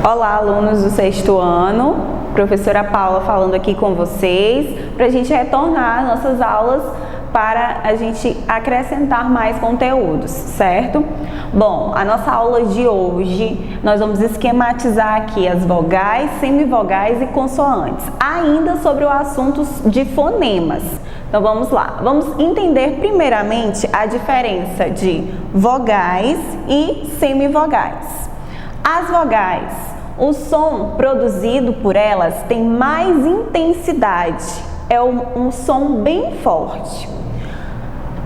Olá, alunos do 6º ano, professora Paula falando aqui com vocês, para a gente retornar nossas aulas para a gente acrescentar mais conteúdos, certo? Bom, a nossa aula de hoje, nós vamos esquematizar aqui as vogais, semivogais e consoantes, ainda sobre o assunto de fonemas. Então vamos lá, vamos entender primeiramente a diferença de vogais e semivogais. As vogais, o som produzido por elas tem mais intensidade, é um som bem forte.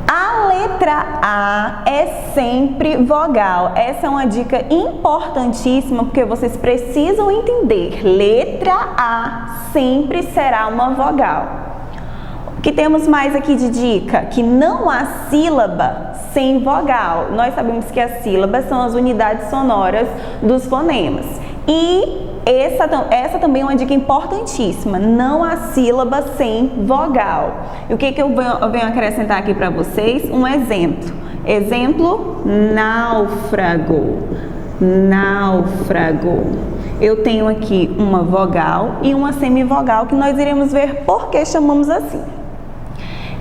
A letra A é sempre vogal. Essa é uma dica importantíssima porque vocês precisam entender. Letra A sempre será uma vogal. O que temos mais aqui de dica? Que não há sílaba sem vogal. Nós sabemos que as sílabas são as unidades sonoras dos fonemas. E essa também é uma dica importantíssima, não há sílaba sem vogal. E o que eu venho acrescentar aqui para vocês? Um exemplo. Exemplo, náufrago. Náufrago. Eu tenho aqui uma vogal e uma semivogal que nós iremos ver por que chamamos assim.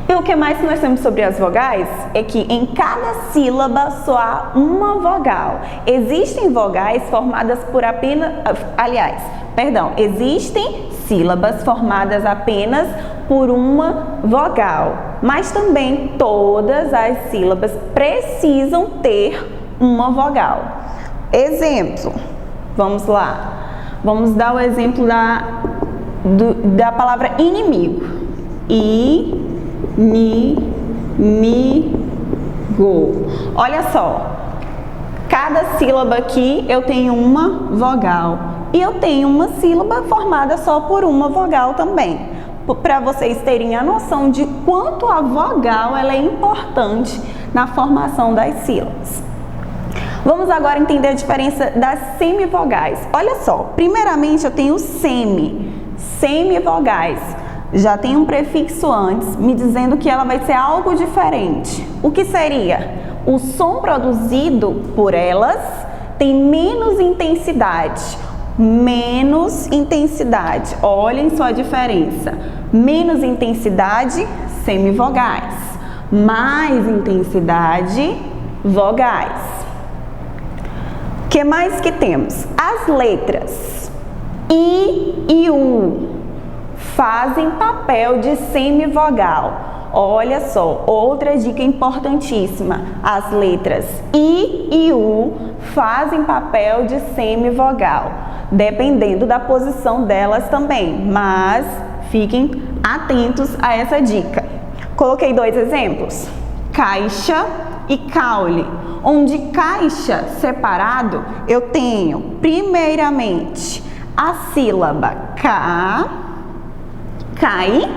E o que mais nós temos sobre as vogais é que em cada sílaba só há uma vogal. Existem vogais formadas por apenas... existem sílabas formadas apenas por uma vogal. Mas também todas as sílabas precisam ter uma vogal. Exemplo, vamos lá. Vamos dar o exemplo da palavra inimigo. Inimigo. Olha só, cada sílaba aqui eu tenho uma vogal e eu tenho uma sílaba formada só por uma vogal também, para vocês terem a noção de quanto a vogal ela é importante na formação das sílabas. Vamos agora entender a diferença das semivogais. Olha só, primeiramente eu tenho semivogais. Já tem um prefixo antes, me dizendo que ela vai ser algo diferente. O que seria? O som produzido por elas tem menos intensidade. Menos intensidade. Olhem só a diferença. Menos intensidade, semivogais. Mais intensidade, vogais. O que mais que temos? As letras I e U fazem papel de semivogal. Olha só, outra dica importantíssima. As letras I e U fazem papel de semivogal, dependendo da posição delas também, mas fiquem atentos a essa dica. Coloquei dois exemplos, caixa e caule. Onde caixa separado, eu tenho primeiramente a sílaba K, cai,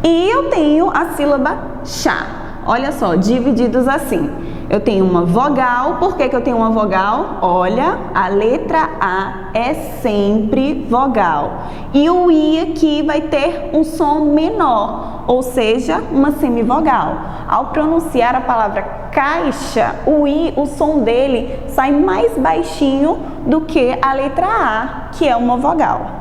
e eu tenho a sílaba chá. Olha só, divididos assim. Eu tenho uma vogal. Por que eu tenho uma vogal? Olha, a letra A é sempre vogal. E o I aqui vai ter um som menor, ou seja, uma semivogal. Ao pronunciar a palavra caixa, o I, o som dele sai mais baixinho do que a letra A, que é uma vogal.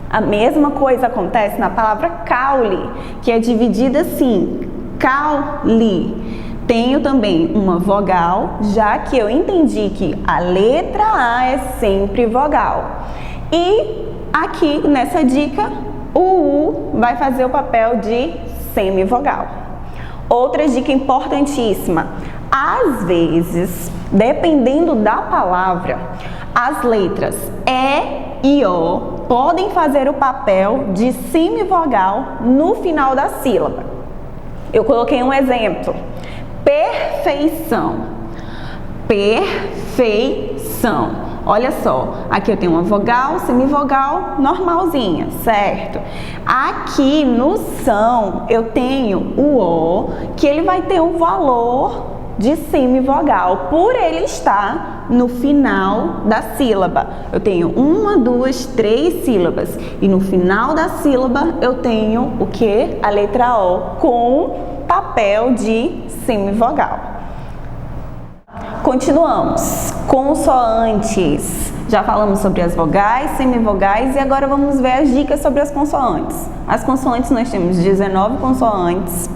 A mesma coisa acontece na palavra caule, que é dividida assim, caule. Tenho também uma vogal, já que eu entendi que a letra A é sempre vogal. E aqui nessa dica, o U vai fazer o papel de semivogal. Outra dica importantíssima, às vezes, dependendo da palavra, as letras E e O podem fazer o papel de semivogal no final da sílaba. Eu coloquei um exemplo. Perfeição. Perfeição. Olha só, aqui eu tenho uma vogal, semivogal, normalzinha, certo? Aqui no são eu tenho o O, que ele vai ter um valor de semivogal, por ele estar no final da sílaba. Eu tenho uma, duas, três sílabas e no final da sílaba eu tenho o que? A letra O com papel de semivogal. Continuamos. Consoantes. Já falamos sobre as vogais, semivogais e agora vamos ver as dicas sobre as consoantes. As consoantes nós temos 19 consoantes.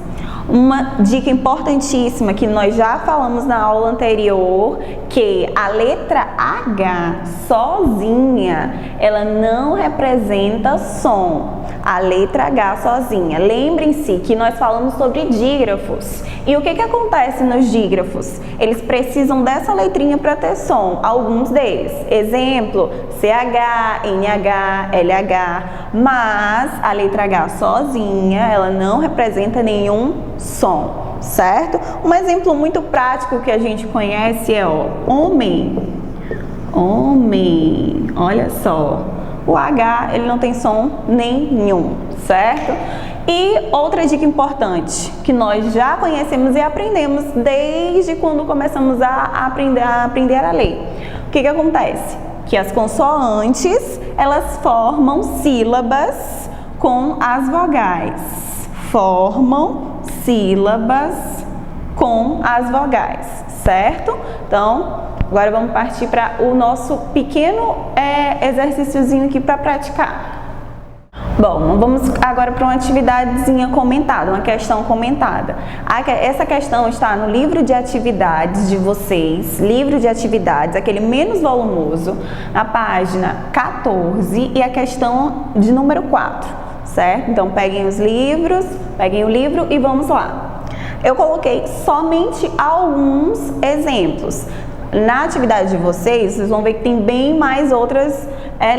Uma dica importantíssima que nós já falamos na aula anterior, que a letra H sozinha, ela não representa som. A letra H sozinha. Lembrem-se que nós falamos sobre dígrafos. E o que acontece nos dígrafos? Eles precisam dessa letrinha para ter som, alguns deles. Exemplo, CH, NH, LH. Mas a letra H sozinha, ela não representa nenhum som, certo? Um exemplo muito prático que a gente conhece é homem. Homem. Olha só. O H, ele não tem som nenhum, certo? E outra dica importante, que nós já conhecemos e aprendemos desde quando começamos a aprender a ler. O que acontece? Que as consoantes, elas formam sílabas com as vogais. Formam sílabas com as vogais, certo? Então, agora vamos partir para o nosso pequeno exercíciozinho aqui para praticar. Bom, vamos agora para uma atividadezinha comentada, uma questão comentada. Essa questão está no livro de atividades de vocês, livro de atividades, aquele menos volumoso, na página 14 e a questão de número 4, certo? Então peguem os livros, peguem o livro e vamos lá. Eu coloquei somente alguns exemplos. Na atividade de vocês vão ver que tem bem mais outras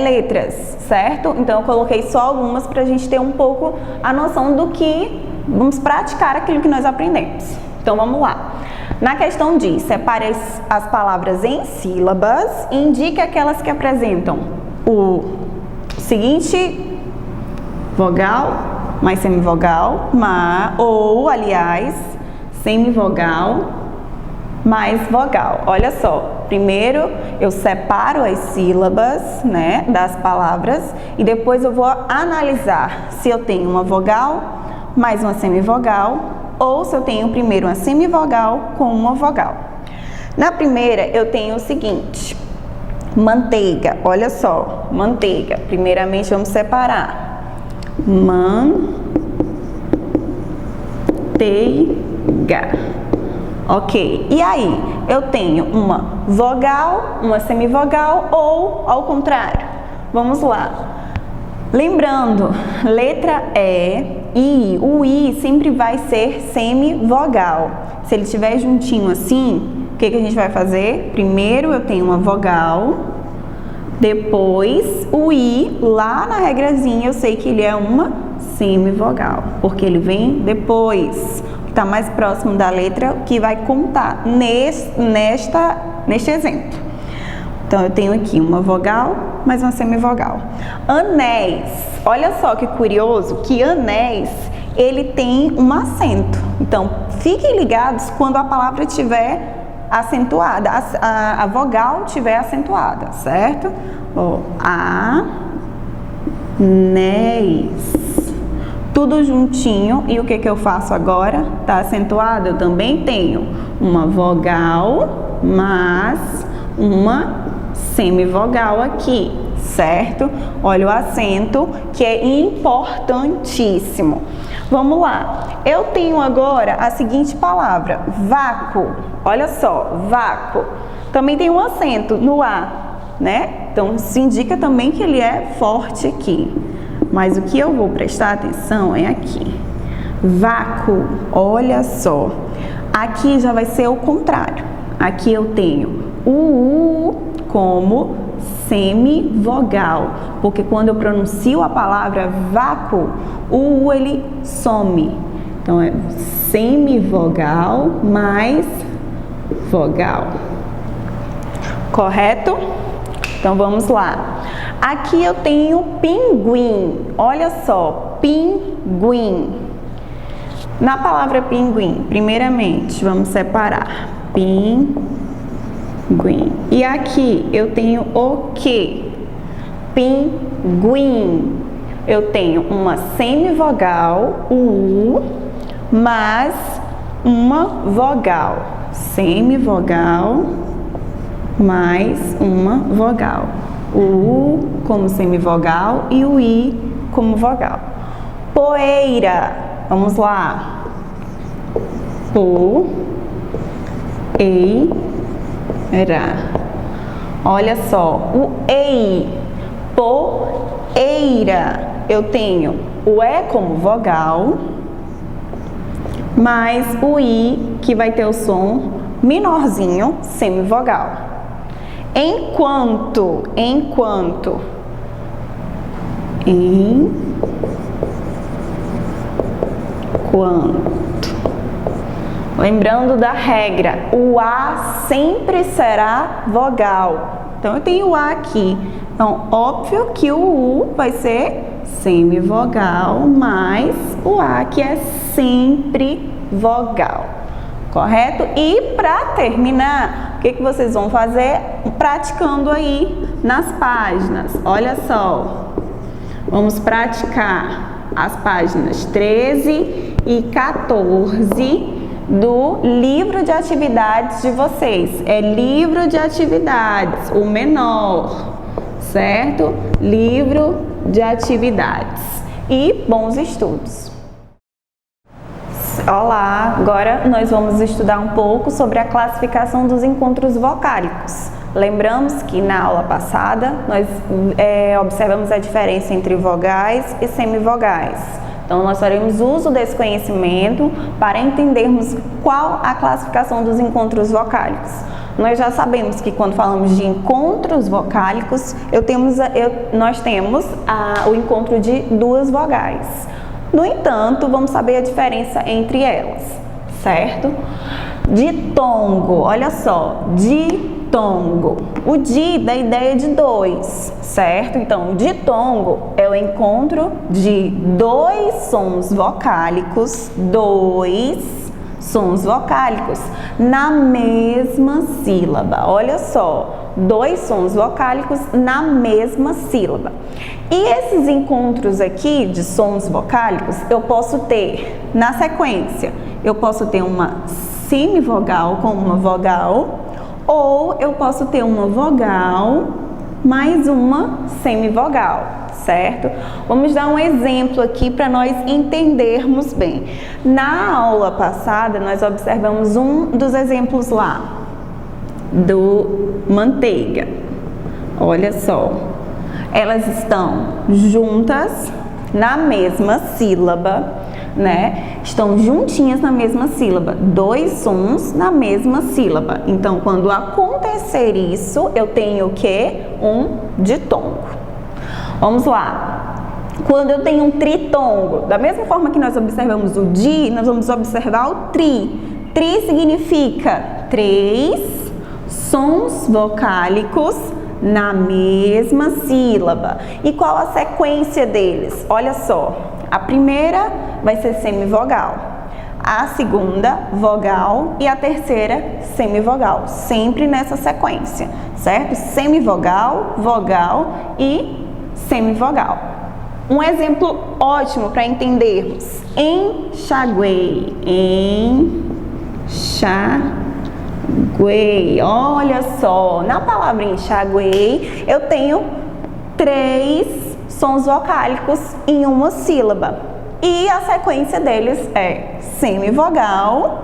letras, certo? Então eu coloquei só algumas para a gente ter um pouco a noção do que vamos praticar aquilo que nós aprendemos. Então vamos lá. Na questão diz, separe as palavras em sílabas e indique aquelas que apresentam o seguinte vogal, mais semivogal, ou aliás, semivogal mais vogal. Olha só, primeiro eu separo as sílabas, né, das palavras e depois eu vou analisar se eu tenho uma vogal mais uma semivogal ou se eu tenho primeiro uma semivogal com uma vogal. Na primeira eu tenho o seguinte, manteiga, olha só, manteiga. Primeiramente vamos separar, manteiga. Ok, e aí, eu tenho uma vogal, uma semivogal ou ao contrário? Vamos lá. Lembrando, letra I, o I sempre vai ser semivogal. Se ele estiver juntinho assim, o que a gente vai fazer? Primeiro eu tenho uma vogal, depois o I, lá na regrazinha eu sei que ele é uma semivogal, porque ele vem depois. Está mais próximo da letra que vai contar neste exemplo. Então, eu tenho aqui uma vogal mais uma semivogal. Anéis. Olha só que curioso que anéis, ele tem um acento. Então, fiquem ligados quando a palavra estiver acentuada, a vogal estiver acentuada, certo? Anéis. Tudo juntinho, e o que eu faço agora? Tá acentuado? Eu também tenho uma vogal, mas uma semivogal aqui, certo? Olha o acento, que é importantíssimo. Vamos lá. Eu tenho agora a seguinte palavra, vácuo. Olha só, vácuo. Também tem um acento no A, né? Então, isso indica também que ele é forte aqui. Mas o que eu vou prestar atenção é aqui. Vácuo, olha só. Aqui já vai ser o contrário. Aqui eu tenho o U como semivogal. Porque quando eu pronuncio a palavra vácuo, o U ele some. Então é semivogal mais vogal. Correto? Então vamos lá. Aqui eu tenho pinguim. Olha só, pinguim. Na palavra pinguim, primeiramente, vamos separar. Pinguim. E aqui eu tenho o quê? Pinguim. Eu tenho uma semivogal, U, mais uma vogal. Semivogal mais uma vogal. O U como semivogal e o I como vogal. Poeira, vamos lá. Po, ei, ra. Olha só, o ei, poeira, eu tenho o E como vogal, mais o I, que vai ter o som menorzinho, semivogal. Enquanto, enquanto, lembrando da regra, o A sempre será vogal. Então, eu tenho o A aqui. Então, óbvio que o U vai ser semivogal, mas o A que é sempre vogal. Correto? E para terminar, o que vocês vão fazer? Praticando aí nas páginas. Olha só. Vamos praticar as páginas 13 e 14 do livro de atividades de vocês. É livro de atividades, o menor, certo? Livro de atividades. E bons estudos! Olá! Agora nós vamos estudar um pouco sobre a classificação dos encontros vocálicos. Lembramos que na aula passada nós observamos a diferença entre vogais e semivogais. Então, nós faremos uso desse conhecimento para entendermos qual a classificação dos encontros vocálicos. Nós já sabemos que quando falamos de encontros vocálicos, nós temos o encontro de duas vogais. No entanto, vamos saber a diferença entre elas, certo? Ditongo, olha só, ditongo. O di dá ideia de dois, certo? Então, o ditongo é o encontro de dois sons vocálicos, na mesma sílaba. Olha só, dois sons vocálicos na mesma sílaba. E esses encontros aqui de sons vocálicos, eu posso ter na sequência, eu posso ter uma semivogal com uma vogal, ou eu posso ter uma vogal mais uma semivogal, certo? Vamos dar um exemplo aqui para nós entendermos bem. Na aula passada, nós observamos um dos exemplos lá, do manteiga. Olha só, elas estão juntas na mesma sílaba, né? Estão juntinhas na mesma sílaba, dois sons na mesma sílaba. Então, quando acontecer isso, eu tenho o quê? Um ditongo. Vamos lá. Quando eu tenho um tritongo, da mesma forma que nós observamos o di, nós vamos observar o tri. Tri significa três sons vocálicos na mesma sílaba. E qual a sequência deles? Olha só, a primeira vai ser semivogal, a segunda vogal e a terceira semivogal, sempre nessa sequência, certo? Semivogal, vogal e semivogal. Um exemplo ótimo para entendermos: enxaguei, enxaguei. Olha só, na palavra enxaguei eu tenho três sons vocálicos em uma sílaba. E a sequência deles é semivogal,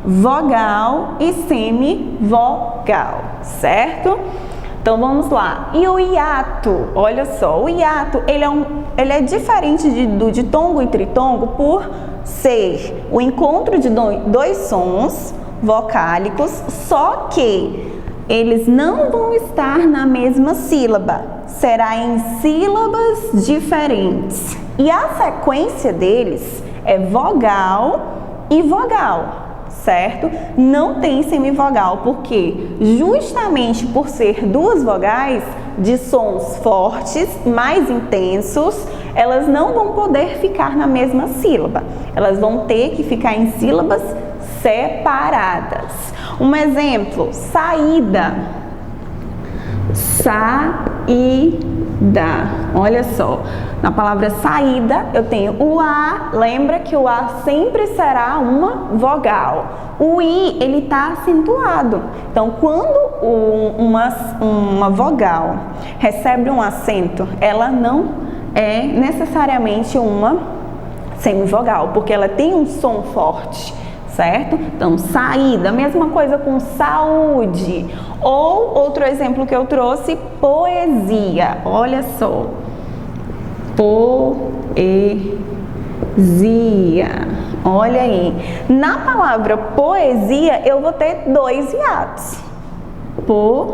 vogal e semivogal, certo? Então vamos lá. E o hiato, olha só, o hiato ele é diferente do ditongo e tritongo por ser o encontro de dois sons vocálicos, só que eles não vão estar na mesma sílaba, será em sílabas diferentes. E a sequência deles é vogal e vogal, certo? Não tem semivogal, porque justamente por ser duas vogais de sons fortes, mais intensos, elas não vão poder ficar na mesma sílaba. Elas vão ter que ficar em sílabas separadas. Um exemplo, saída. Saída. Olha só, na palavra saída eu tenho o A, lembra que o A sempre será uma vogal. O I, ele está acentuado. Então, quando uma vogal recebe um acento, ela não é necessariamente uma semivogal, porque ela tem um som forte, certo? Então, saída, mesma coisa com saúde. Ou, outro exemplo que eu trouxe, poesia. Olha só. Poesia. Olha aí. Na palavra poesia, eu vou ter 2 hiatos. Poesia.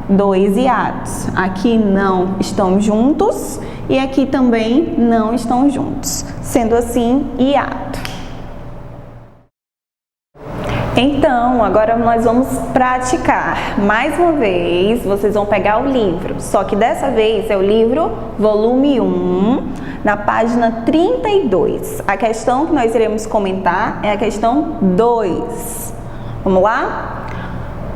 2 hiatos. Aqui não estão juntos e aqui também não estão juntos. Sendo assim, hiato. Então, agora nós vamos praticar. Mais uma vez, vocês vão pegar o livro, só que dessa vez é o livro volume 1, na página 32. A questão que nós iremos comentar é a questão 2. Vamos lá?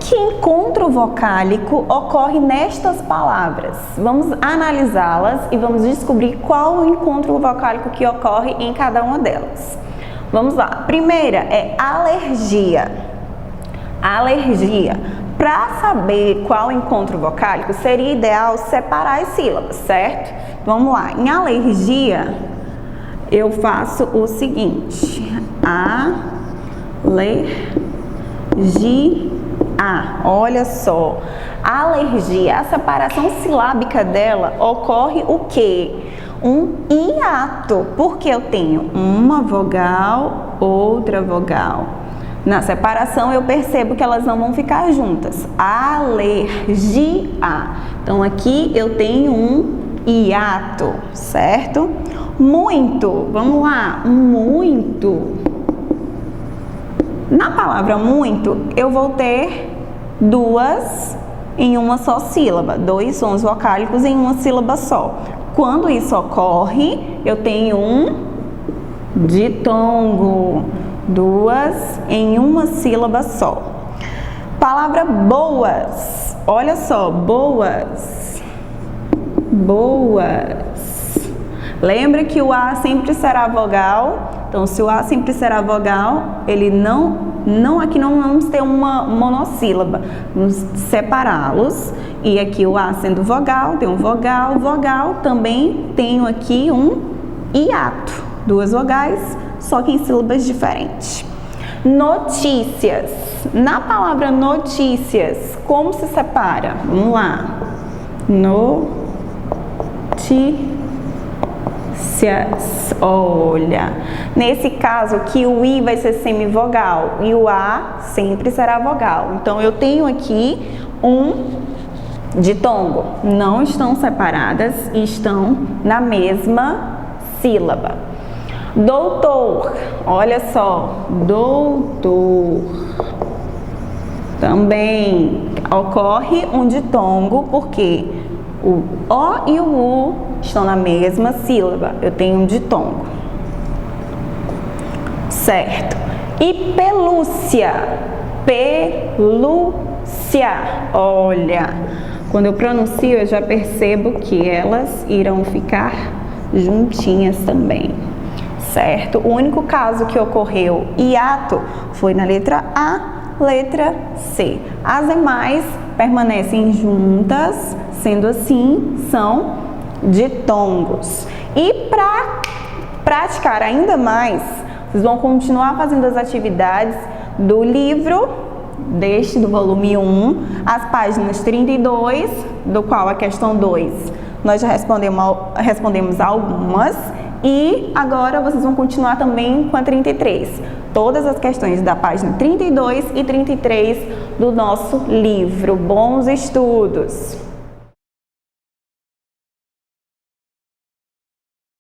Que encontro vocálico ocorre nestas palavras? Vamos analisá-las e vamos descobrir qual o encontro vocálico que ocorre em cada uma delas. Vamos lá. A primeira é alergia. Alergia. Para saber qual encontro vocálico, seria ideal separar as sílabas, certo? Vamos lá. Em alergia, eu faço o seguinte. Alergia. Olha só. Alergia, a separação silábica dela ocorre o quê? Um hiato, porque eu tenho uma vogal, outra vogal. Na separação eu percebo que elas não vão ficar juntas. Alergia. Então aqui eu tenho um hiato, certo? Muito, vamos lá, muito. Na palavra muito, eu vou ter 2 em uma só sílaba, 2 sons vocálicos em uma sílaba só. Quando isso ocorre, eu tenho um ditongo, 2 em uma sílaba só. Palavra boas, olha só, boas, boas. Lembra que o A sempre será vogal, então se o A sempre será vogal, ele aqui não vamos ter uma monossílaba, vamos separá-los. E aqui o A sendo vogal, tem um vogal, vogal, também tenho aqui um hiato, 2 vogais, só que em sílabas diferentes. Notícias. Na palavra notícias, como se separa? Vamos lá. Notícias. Olha, nesse caso aqui o I vai ser semivogal e o A sempre será vogal. Então eu tenho aqui um ditongo. Não estão separadas, estão na mesma sílaba. Doutor, olha só, doutor. Também ocorre um ditongo porque o O e o U estão na mesma sílaba. Eu tenho um ditongo. Certo. E pelúcia. Pelúcia. Olha, quando eu pronuncio, eu já percebo que elas irão ficar juntinhas também. Certo? O único caso que ocorreu hiato foi na letra A, letra C. As demais permanecem juntas, sendo assim, são ditongos. E para praticar ainda mais, vocês vão continuar fazendo as atividades do livro do volume 1, as páginas 32, do qual a questão 2 nós já respondemos algumas, e agora vocês vão continuar também com a 33. Todas as questões da página 32 e 33 do nosso livro. Bons estudos!